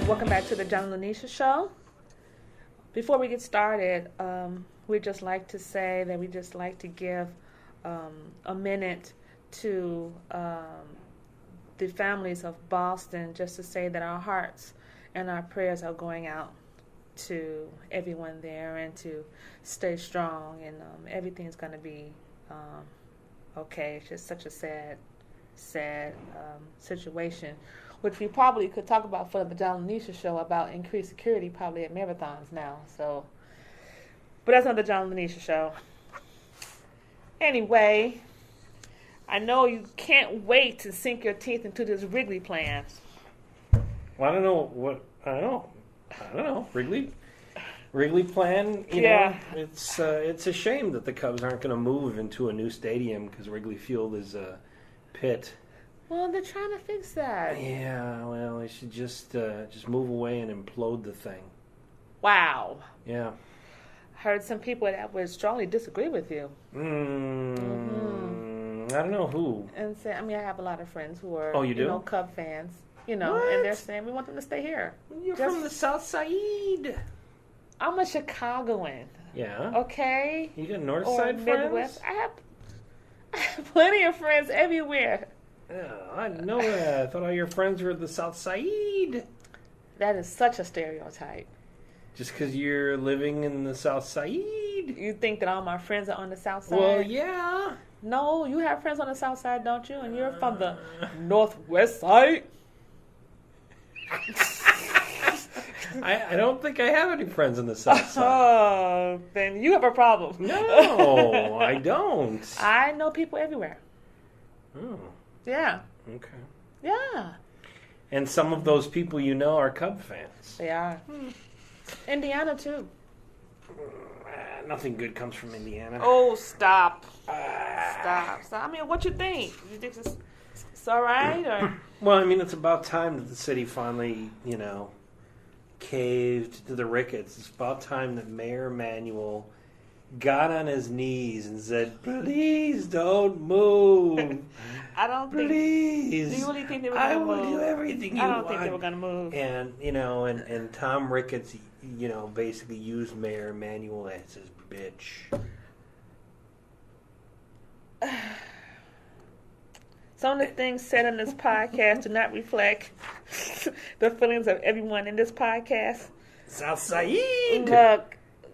Welcome back to the John and Linetia Show. Before we get started, we'd just like to say that we just like to give a minute to the families of Boston, just to say that our hearts and our prayers are going out to everyone there, and to stay strong, and everything's going to be okay. It's just such a sad situation, which we probably could talk about for the John and Linetia Show, about increased security probably at marathons now. So, but that's not the John and Linetia Show. Anyway, I know you can't wait to sink your teeth into this Wrigley plan. Well, I don't know. Wrigley plan. You know, it's a shame that the Cubs aren't going to move into a new stadium, because Wrigley Field is a pit. Well, they're trying to fix that. Yeah, well, they should just move away and implode the thing. Wow. Yeah. Heard some people that would strongly disagree with you. I don't know who. And say, I have a lot of friends who are, Cub fans. And they're saying we want them to stay here. You're from the South Side. I'm a Chicagoan. Yeah. Okay. You got North Side friends? I have plenty of friends everywhere. Oh, I know that. I thought all your friends were the South Side. That is such a stereotype. Just because you're living in the South Side? You think that all my friends are on the South Side? Well, yeah. No, you have friends on the South Side, don't you? And you're from the Northwest Side? I don't think I have any friends on the South Side. Oh, then you have a problem. No, I don't. I know people everywhere. Oh. Yeah. Okay. Yeah. And some of those people are Cub fans. They are. Indiana, too. Nothing good comes from Indiana. Oh, stop. Stop. What you think? You think it's all right? Or? Well, it's about time that the city finally, caved to the Ricketts. It's about time that Mayor Emanuel got on his knees and said, "Please don't move." I don't think. Please. Do you really think they were going to move? I will do everything you want. I don't think they were going to move. And and Tom Ricketts, basically used Mayor Emanuel as his bitch. Some of the things said in this podcast do not reflect the feelings of everyone in this podcast. Southside.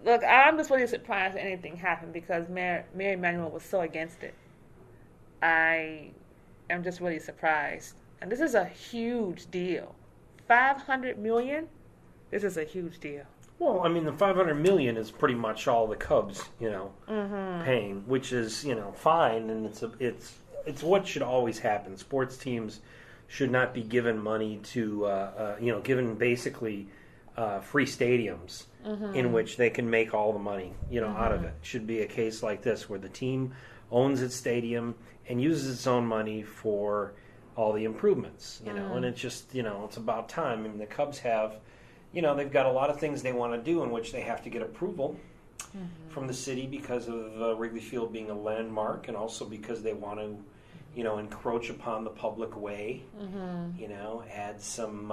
Look, I'm just really surprised that anything happened, because Mayor Emanuel was so against it. I am just really surprised. And this is a huge deal. $500 million? This is a huge deal. Well, the $500 million is pretty much all the Cubs, paying, which is, fine, and it's what should always happen. Sports teams should not be given money to, given basically free stadiums in which they can make all the money, out of it. Should be a case like this, where the team owns its stadium and uses its own money for all the improvements, and it's just, it's about time. The Cubs have, they've got a lot of things they want to do in which they have to get approval from the city, because of Wrigley Field being a landmark, and also because they want to, encroach upon the public way, add some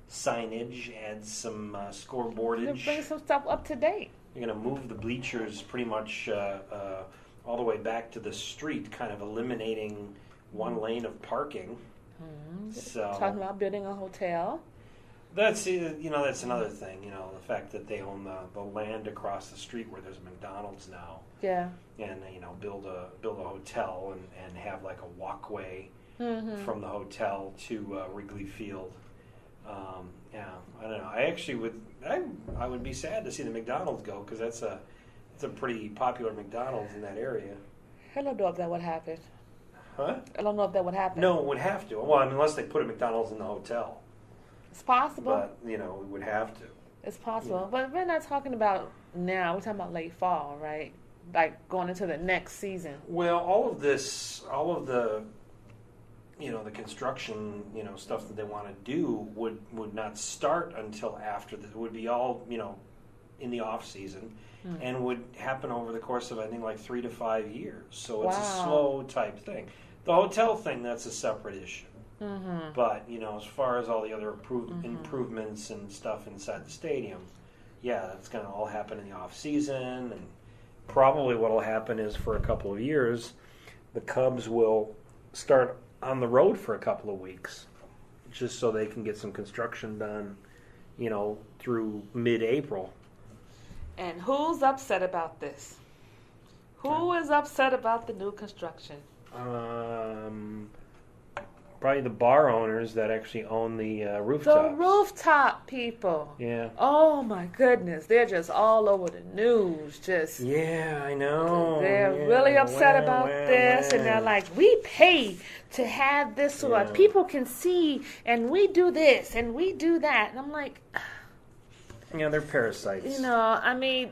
signage, add some scoreboardage. Bring some stuff up to date. You're going to move the bleachers pretty much all the way back to the street, kind of eliminating one lane of parking. So talking about building a hotel. That's that's another thing. The fact that they own the land across the street where there's a McDonald's now. Yeah. And build a hotel and have like a walkway from the hotel to Wrigley Field. Yeah, I don't know. I actually I would be sad to see the McDonald's go, because it's a pretty popular McDonald's in that area. I don't know if that would happen. Huh? I don't know if that would happen. No, it would have to. Well, unless they put a McDonald's in the hotel. It's possible. But, it would have to. It's possible. Yeah. But we're not talking about now. We're talking about late fall, right? Like going into the next season. Well, all of the the construction, stuff that they want to do would not start until after it would be all, in the off season, and would happen over the course of, I think, like 3 to 5 years. So it's a slow type thing. The hotel thing, that's a separate issue. Mm-hmm. But, as far as all the other improvements and stuff inside the stadium, yeah, that's going to all happen in the off season. And probably what will happen is for a couple of years, the Cubs will start on the road for a couple of weeks, just so they can get some construction done, through mid-April. And who's upset about this? Who is upset about the new construction? Probably the bar owners that actually own the rooftops. The rooftop people. Yeah. Oh my goodness, they're just all over the news. Yeah, I know. They're really upset about this, and they're like, "We pay to have this so that people can see, and we do this and we do that." And I'm like, they're parasites. I mean,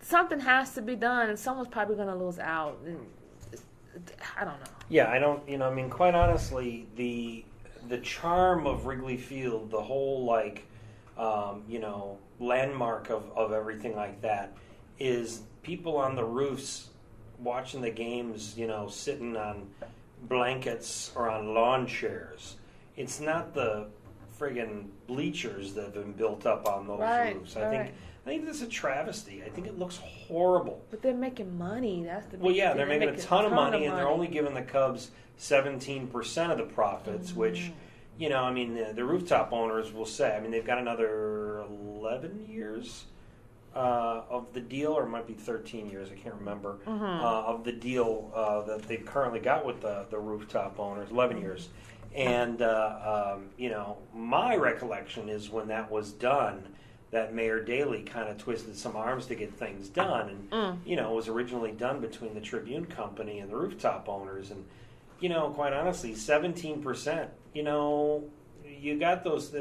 something has to be done, and someone's probably going to lose out. And I don't know. Yeah, I don't. Quite honestly, the charm of Wrigley Field, the whole landmark of everything like that, is people on the roofs watching the games. Sitting on blankets or on lawn chairs. It's not the friggin' bleachers that have been built up on those roofs. I think this is a travesty. I think it looks horrible. But they're making money. That's the Well, yeah, they're making a ton of money, and they're only giving the Cubs 17% of the profits, which, the rooftop owners will say. They've got another 11 years of the deal, or it might be 13 years, I can't remember, of the deal that they've currently got with the rooftop owners, 11 years. And, my recollection is when that was done, that Mayor Daley kind of twisted some arms to get things done. And, it was originally done between the Tribune Company and the rooftop owners. And, quite honestly, 17%, you got those,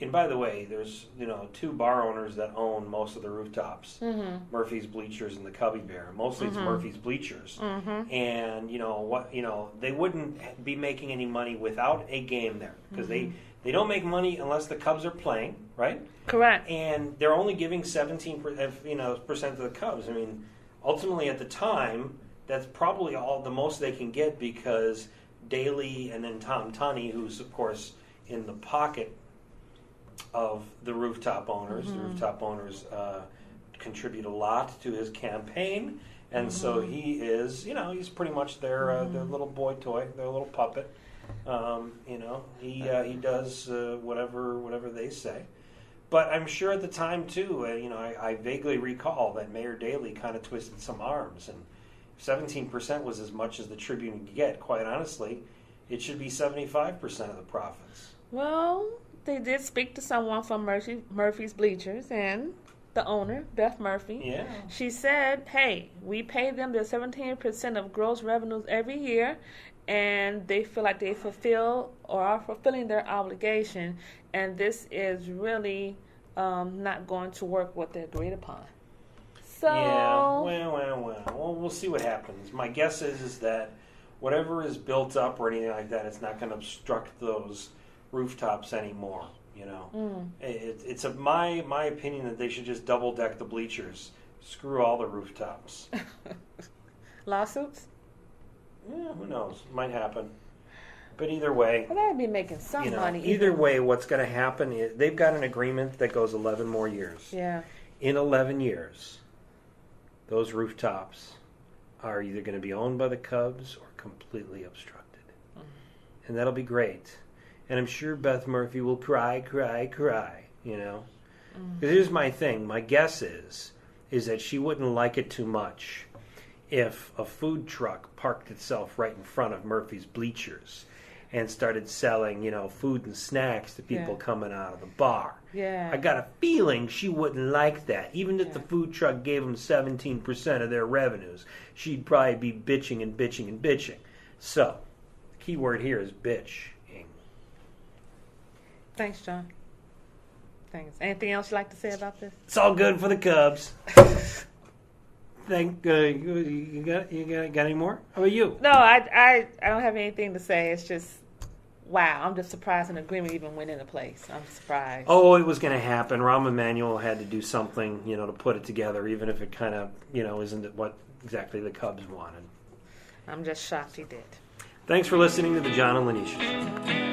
and by the way, there's, two bar owners that own most of the rooftops, Murphy's Bleachers and the Cubby Bear. Mostly it's Murphy's Bleachers. And, they wouldn't be making any money without a game there, because they don't make money unless the Cubs are playing, right? Correct. And they're only giving 17% of the Cubs. Ultimately at the time, that's probably the most they can get, because Daley and then Tom Tunney, who's of course in the pocket of the rooftop owners. The rooftop owners contribute a lot to his campaign, and so he is, he's pretty much their little boy toy, their little puppet. He does whatever they say. But I'm sure at the time too, I vaguely recall that Mayor Daley kind of twisted some arms, and 17% was as much as the Tribune could get. Quite honestly, it should be 75% of the profits. Well, they did speak to someone from Murphy's Bleachers, and the owner, Beth Murphy. Yeah. She said, "Hey, we pay them their 17% of gross revenues every year, and they feel like they fulfill or are fulfilling their obligation, and this is really not going to work what they agreed upon." So yeah, well, we'll see what happens. My guess is that whatever is built up or anything like that, it's not going to obstruct those rooftops anymore. It's my opinion that they should just double deck the bleachers. Screw all the rooftops. Lawsuits? Yeah, who knows? Might happen. But either way, well, they'd be making some money. Either way, what's going to happen is they've got an agreement that goes 11 more years. Yeah. In 11 years, those rooftops are either going to be owned by the Cubs or completely obstructed. And that'll be great. And I'm sure Beth Murphy will cry. Because here's my thing. My guess is that she wouldn't like it too much if a food truck parked itself right in front of Murphy's Bleachers and started selling, food and snacks to people coming out of the bar. Yeah. I got a feeling she wouldn't like that. Even if the food truck gave them 17% of their revenues, she'd probably be bitching and bitching and bitching. So, the key word here is bitching. Thanks, John. Thanks. Anything else you'd like to say about this? It's all good for the Cubs. You got any more? How about you? No, I don't have anything to say. It's just, wow, I'm just surprised an agreement even went into place. I'm surprised. Oh, it was going to happen. Rahm Emanuel had to do something, to put it together, even if it kind of, isn't what exactly the Cubs wanted. I'm just shocked he did. Thanks for listening to the John and Linetia Show.